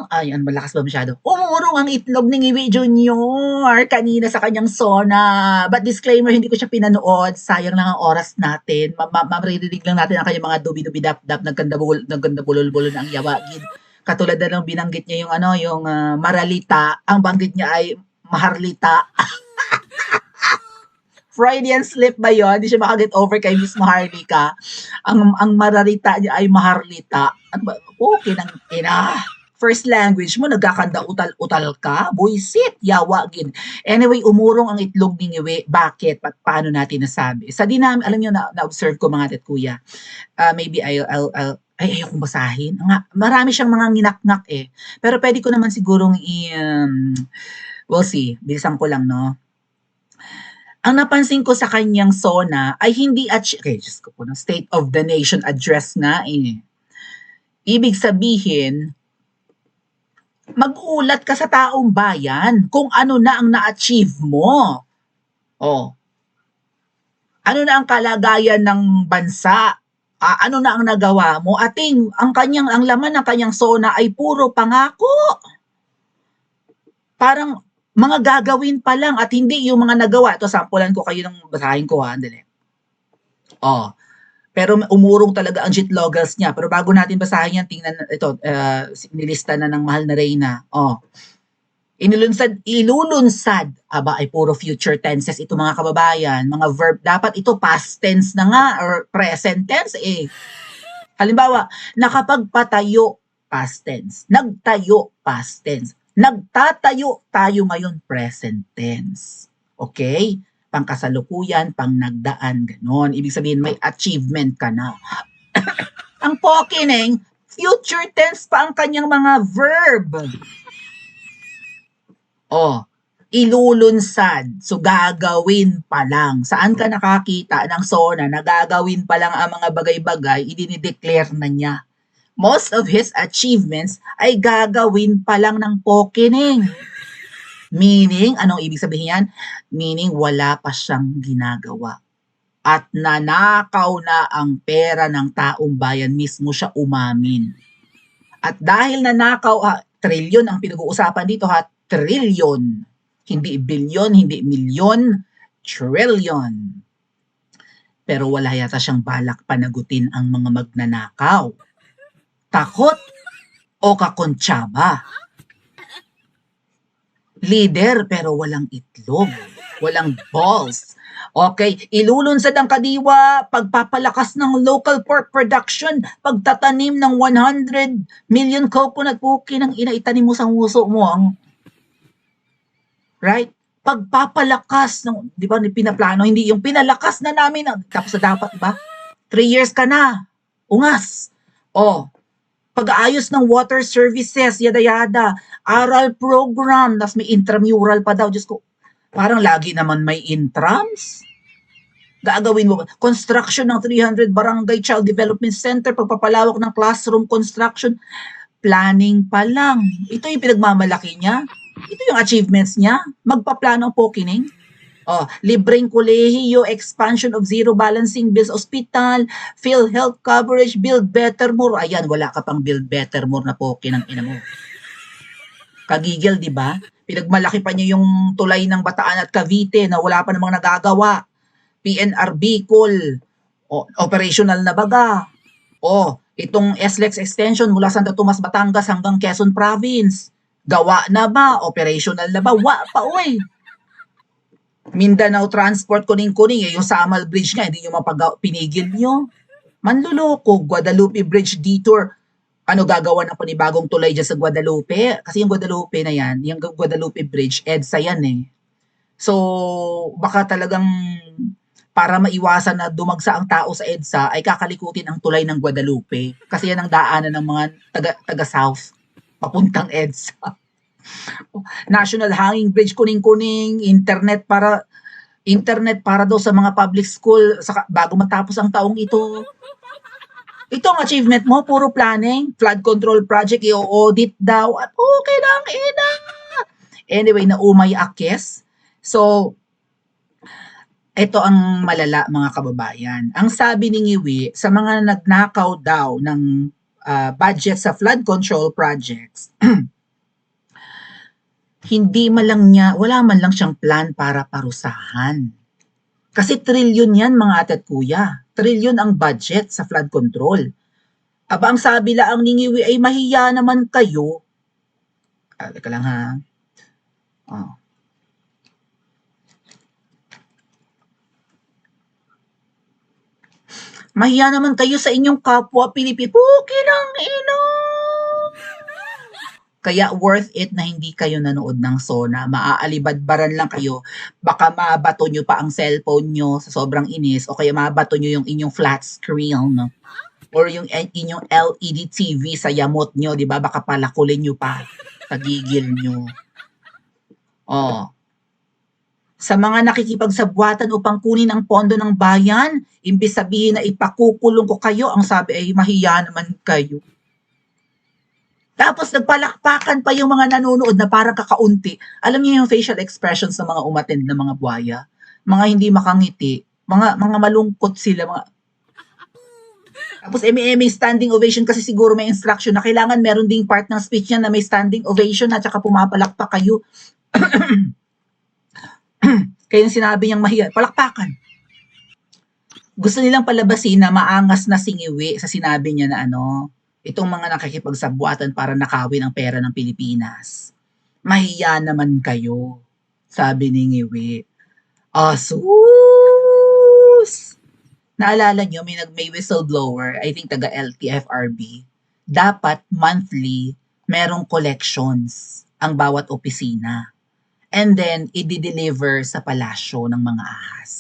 ay, malakas ba masyado? Umurong ang itlog ni Ngiwi Junior kanina sa kanyang SONA. But disclaimer, hindi ko siya pinanood. Sayang lang ang oras natin. Maririnig lang natin ang kanyang mga dubi-dubi-dap-dap, nagkanda-bulol-bulol ang yawagin. Katulad na ng binanggit niya yung Maralita. Ang banggit niya ay Maharlita. Freudian slip ba yun? Hindi siya makaget over kay Miss Maharlika. Ang Maralita niya ay Maharlita. Ano ba? Okay nang ina. First language mo, nagkakanda utal-utal ka? Buisit, yawagin. Anyway, umurong ang itlog ni Ngiwi. Bakit? Paano natin nasabi? Sa dinami, alam niyo, na-observe ko mga tet kuya. Maybe ayokong basahin. Marami siyang mga nginaknak eh. Pero pwede ko naman sigurong we'll see. Bilisan ko lang, no? Ang napansin ko sa kanyang SONA ay hindi Diyos ko po, State of the Nation address nga eh. Ibig sabihin, mag-ulat ka sa taong bayan kung ano na ang na-achieve mo. Oh. Ano na ang kalagayan ng bansa? Ano na ang nagawa mo? Ang laman ng kanyang SONA ay puro pangako. Parang mga gagawin pa lang at hindi yung mga nagawa. Ito, sampulan ko kayo ng basahin ko ha. Andali. Pero umurong talaga ang jitlogals niya. Pero bago natin basahin yan, tingnan ito, nilista na ng mahal na Reyna. Ilulunsad, ay puro future tenses ito mga kababayan. Mga verb, dapat ito past tense na nga or present tense eh. Halimbawa, nakapagpatayo, past tense. Nagtayo, past tense. Nagtatayo tayo ngayon, present tense. Okay? Pangkasalukuyan, pang nagdaan, ganon. Ibig sabihin, may achievement ka na. Ang pokineng, future tense pa ang kanyang mga verb. Ilulunsad. So, gagawin pa lang. Saan ka nakakita ng SONA na gagawin pa lang ang mga bagay-bagay, idinideclare na niya. Most of his achievements ay gagawin pa lang ng pokining. Meaning, anong ibig sabihin yan? Meaning, wala pa siyang ginagawa. At nanakaw na ang pera ng taong bayan, mismo siya umamin. At dahil nanakaw, trilyon ang pinag-uusapan dito trilyon. Hindi bilyon, hindi milyon, trillion. Pero wala yata siyang balak panagutin ang mga magnanakaw. Takot o kakontsaba. Leader pero walang itlog, walang balls. Okay, ilulunsad ang kadiwa, pagpapalakas ng local pork production, pagtatanim ng 100 million coconut puki ng itanim mo sa nguso mo. Right? Pagpapalakas ng, di ba, pinaplano, hindi yung pinalakas na namin, tapos na dapat ba? 3 years ka na, ungas. Pag-aayos ng water services, yada-yada, aral program, tas may intramural pa daw. Diyos ko, parang lagi naman may intrams. Gagawin mo ba? Construction ng 300 Barangay Child Development Center, pagpapalawak ng classroom construction, planning pa lang. Ito yung pinagmamalaki niya. Ito yung achievements niya. Magpaplano po kining. Libreng kolehiyo, expansion of zero balancing bills, hospital, PhilHealth coverage, build better more. Ayan, wala ka pang build better more na poke ng ina mo. Kagigil, di ba? Pinagmalaki pa niya yung tulay ng Bataan at Cavite na wala pa namang nagagawa. PNR Bicol, operational na baga. Itong SLEX extension mula Santa Tomas, Batangas hanggang Quezon Province. Gawa na ba? Operational na ba? Wa pa, oy. Mindanao Transport, kuning-kuning, yung Samal Bridge nga, hindi nyo pinigil nyo. Manluloko, Guadalupe Bridge Detour, gagawa ng panibagong tulay dyan sa Guadalupe? Kasi yung Guadalupe na yan, yung Guadalupe Bridge, EDSA yan eh. So, baka talagang para maiwasan na dumagsa ang tao sa EDSA, ay kakalikutin ang tulay ng Guadalupe. Kasi yan ang daanan ng mga taga-South, papuntang EDSA. National Hanging Bridge, kuning-kuning, internet para daw sa mga public school bago matapos ang taong ito. Itong achievement mo, puro planning, flood control project, i-audit daw, at okay lang, ina. Anyway, naumay akes. So, ito ang malala mga kababayan. Ang sabi ni Ngiwi, sa mga nagnakaw daw ng budget sa flood control projects, wala man lang siyang plan para parusahan. Kasi trilyon yan mga ate at kuya. Trilyon ang budget sa flood control. Aba ang sabi laang ni Ngiwi ay mahiya naman kayo. Teka lang ha. Oh. Mahiya naman kayo sa inyong kapwa Pilipino. Puki ng ino! Kaya worth it na hindi kayo nanood ng SONA. Maaalibadbaran lang kayo. Baka mabato nyo pa ang cellphone nyo sa sobrang inis o kaya mabato nyo yung inyong flat screen, no? Or yung inyong LED TV sa yamot nyo, di ba? Baka palakulin nyo pa. Pagigil nyo. Oh. Sa mga nakikipagsabwatan upang kunin ang pondo ng bayan, imbis sabihin na ipakukulong ko kayo, ang sabi ay mahiya naman kayo. Tapos nagpalakpakan pa yung mga nanonood na parang kakaunti. Alam niyo yung facial expressions ng mga umattend na mga buhaya? Mga hindi makangiti, mga malungkot sila, mga tapos may standing ovation kasi siguro may instruction na kailangan meron ding part ng speech niya na may standing ovation at saka pumapalakpak kayo. Kaya yung sinabi niyang mahiya, palakpakan. Gusto nilang palabasin na maangas na singiwi sa sinabi niya na itong mga nakikipagsabwatan para nakawin ang pera ng Pilipinas. Mahiya naman kayo, sabi ni Ngiwi. Asus! Naalala nyo, may whistleblower, I think taga LTFRB, dapat monthly merong collections ang bawat opisina. And then, i-deliver sa palasyo ng mga ahas.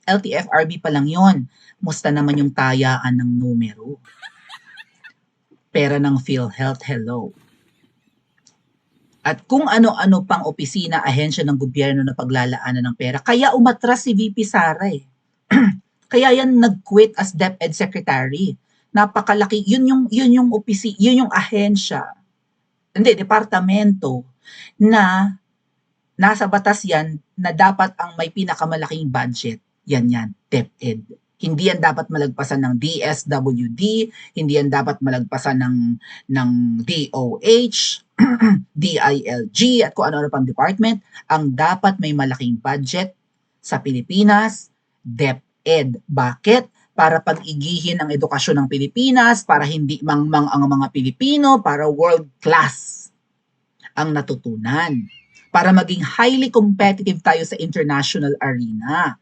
LTFRB pa lang yon. Musta naman yung tayaan ng numero? Pera ng PhilHealth, hello. At kung ano-ano pang opisina, ahensya ng gobyerno na paglalaanan ng pera. Kaya umatras si VP Sara eh. Kaya yan nag-quit as DepEd Secretary. Napakalaki, yun yung ahensya, departamento na nasa batas yan na dapat ang may pinakamalaking budget. Yan, DepEd. Hindi yan dapat malagpasan ng DSWD, hindi yan dapat malagpasan ng DOH, DILG, at kung ano-ano pang department. Ang dapat may malaking budget sa Pilipinas, DepEd. Bakit? Para pag-igihin ang edukasyon ng Pilipinas, para hindi mangmang ang mga Pilipino, para world class ang natutunan. Para maging highly competitive tayo sa international arena.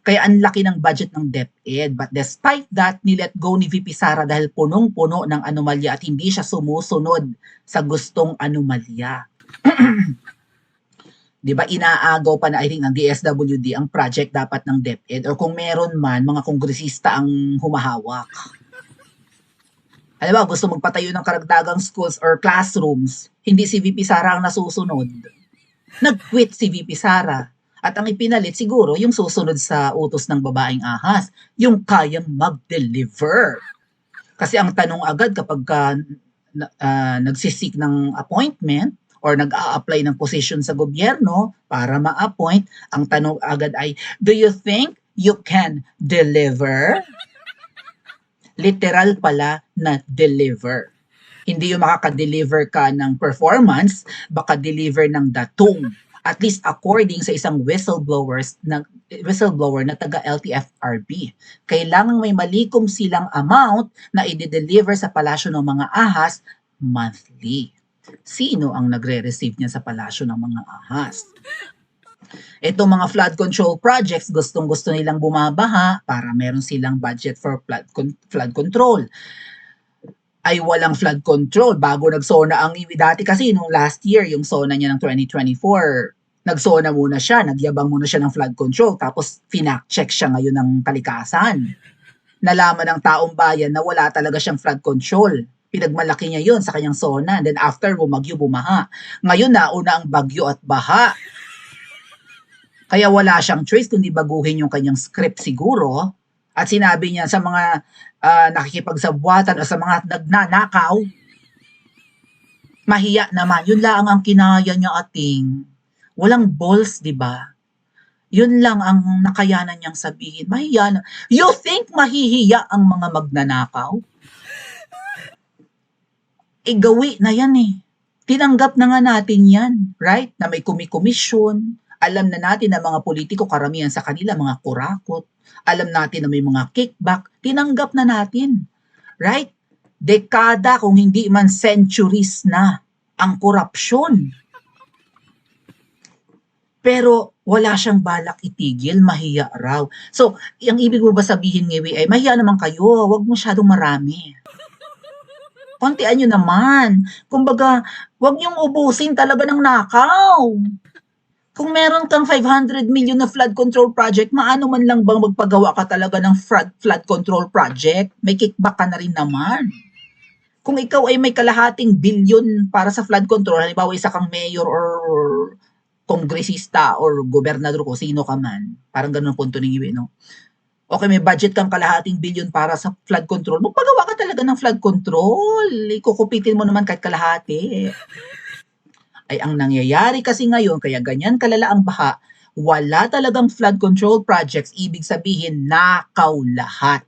Kaya ang laki ng budget ng DepEd. But despite that, nilet go ni VP Sara dahil punong-puno ng anomalya at hindi siya sumusunod sa gustong anomalya. Di ba, inaagaw pa na I think ng DSWD ang project dapat ng DepEd, or kung meron man, mga kongresista ang humahawak. Alam ba, gusto magpatayo ng karagdagang schools or classrooms, hindi si VP Sara ang nasusunod. Nag-quit si VP Sara. At ang ipinalit siguro yung susunod sa utos ng babaeng ahas, yung kayang mag-deliver. Kasi ang tanong agad kapag nagsisik ng appointment or nag-a-apply ng position sa gobyerno para ma-appoint, ang tanong agad ay, do you think you can deliver? Literal pala na deliver. Hindi yung makaka-deliver ka ng performance, baka deliver ng datong. At least according sa isang whistleblower na taga LTFRB. Kailangan may malikom silang amount na i-deliver sa palasyo ng mga ahas monthly. Sino ang nagre-receive niya sa palasyo ng mga ahas? Itong mga flood control projects, gustong-gusto nilang bumabaha para meron silang budget for flood control. Ay walang flood control bago nag-SONA ang Ngiwi. Dati kasi nung last year, yung SONA niya ng 2024, nag-SONA muna siya, nagyabang muna siya ng flood control, tapos finact-check siya ngayon ng kalikasan. Nalaman ng taong bayan na wala talaga siyang flood control. Pinagmalaki niya yun sa kanyang SONA, and then after bumagyo, bumaha. Ngayon nauna ang bagyo at baha. Kaya wala siyang choice kundi baguhin yung kanyang script siguro. At sinabi niya sa mga nakikipagsabwatan o sa mga nagnanakaw, mahiya naman. Yun lang ang kinaya niya ating. Walang balls, di ba? Yun lang ang nakayanan niyang sabihin. Mahiya na. You think mahihiya ang mga magnanakaw? Gawi na yan eh. Tinanggap na nga natin yan, right? Na may komisyon. Alam na natin na mga politiko, karamihan sa kanila, mga kurakot. Alam natin na may mga kickback. Tinanggap na natin, right? Dekada kung hindi man centuries na ang korupsyon. Pero wala siyang balak itigil, mahiya raw. So, ang ibig mo ba sabihin, Ngewi, ay mahiya naman kayo, wag masyadong marami. Kontian nyo naman. Kumbaga, wag niyong ubusin talaga ng nakaw. Kung meron kang 500 million na flood control project, maano man lang bang magpagawa ka talaga ng flood control project? May kickback ka na rin naman. Kung ikaw ay may kalahating bilyon para sa flood control, halimbawa isa kang mayor or kongresista or gobernador ko, sino ka man, parang ganun ang punto ng iwi, no? Okay, may budget kang kalahating bilyon para sa flood control, magpagawa ka talaga ng flood control. Ikukupitin mo naman kahit kalahati. Ay ang nangyayari kasi ngayon, kaya ganyan kalala ang baha, wala talagang flood control projects, ibig sabihin nakaw lahat.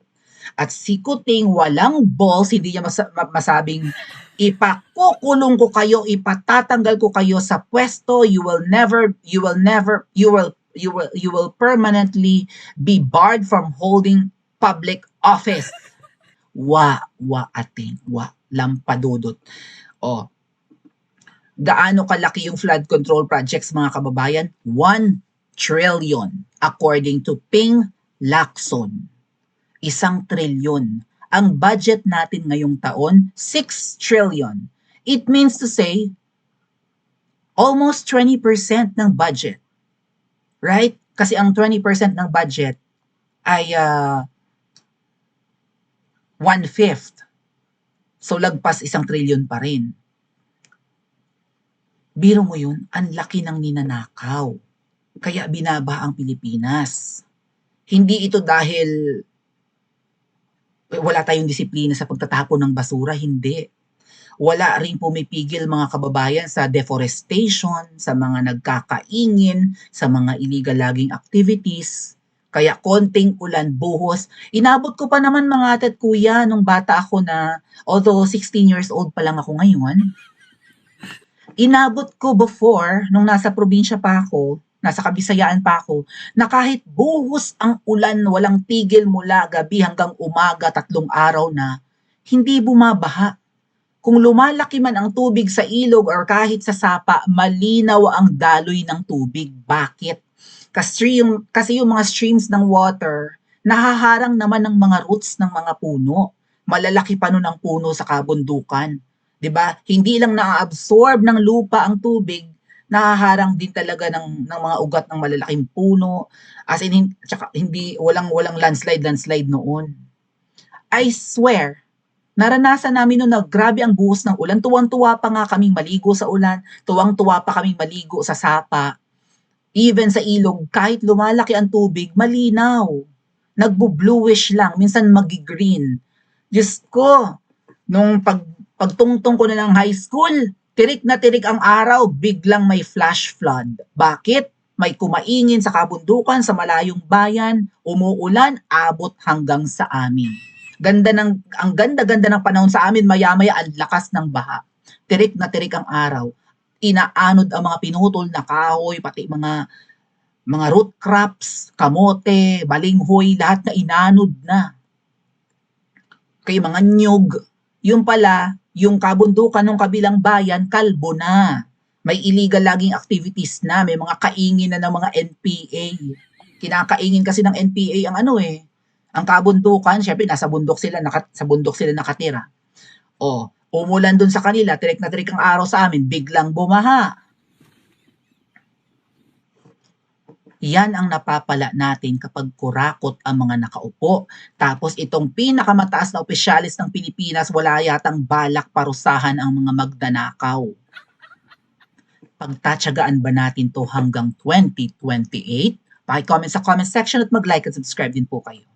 At si Kuting walang balls, hindi niya masabing ipakukulong ko kayo, ipatatanggal ko kayo sa pwesto, you will permanently be barred from holding public office. Ating, lampadudot. O, gaano kalaki yung flood control projects, mga kababayan? 1 trillion according to Ping Lacson. 1 trilyon. Ang budget natin ngayong taon, 6 trillion. It means to say, almost 20% ng budget. Right? Kasi ang 20% ng budget ay 1/5. So lagpas 1 trilyon pa rin. Biro mo yun, ang laki ng ninanakaw. Kaya binaba ang Pilipinas. Hindi ito dahil wala tayong disiplina sa pagtatapon ng basura, hindi. Wala rin pumipigil, mga kababayan, sa deforestation, sa mga nagkakaingin, sa mga illegal logging activities. Kaya konting ulan, buhos. Inabot ko pa naman, mga ate at kuya, nung bata ako na, although 16 years old pa lang ako ngayon, inabot ko before, nung nasa probinsya pa ako, nasa Kabisayaan pa ako, na kahit buhos ang ulan, walang tigil mula gabi hanggang umaga, 3 araw na, hindi bumabaha. Kung lumalaki man ang tubig sa ilog or kahit sa sapa, malinaw ang daloy ng tubig. Bakit? Kasi yung mga streams ng water, nahaharang naman ng mga roots ng mga puno. Malalaki pa nun ang puno sa kabundukan. 'Di ba? Hindi lang na-absorb ng lupa ang tubig, nahaharang din talaga ng mga ugat ng malalaking puno. As in, tsaka hindi, walang landslide noon. I swear, naranasan namin noon na grabe ang buhos ng ulan. Tuwang-tuwa pa nga kaming maligo sa ulan. Tuwang-tuwa pa kaming maligo sa sapa. Even sa ilog, kahit lumalaki ang tubig, malinaw. Nagbo-bluish lang, minsan magi-green. Diyos ko, nung pagtungtong ko na ng high school, tirik na tirik ang araw, biglang may flash flood. Bakit? May kumaingin sa kabundukan, sa malayong bayan, umuulan, abot hanggang sa amin. Ang ganda-ganda ng panahon sa amin, maya-maya ang lakas ng baha. Tirik na tirik ang araw. Inaanod ang mga pinutol na kahoy, pati mga root crops, kamote, balinghoy, lahat na inanod na. Kaya mga nyug, yung pala, yung kabundukan ng kabilang bayan, kalbo na. May illegal logging activities na, may mga kaingin na ng mga NPA. Kinakaingin kasi ng NPA ang ang kabundukan, syempre sa bundok sila nakatira. O, umulan dun sa kanila, tirik na tirik ang araw sa amin, biglang bumaha. Yan ang napapala natin kapag kurakot ang mga nakaupo. Tapos itong pinakamataas na opisyalis ng Pilipinas, wala yatang balak parusahan ang mga magdanakaw. Pagtatsagaan ba natin to hanggang 2028? Paki-comment sa comment section at mag-like at subscribe din po kayo.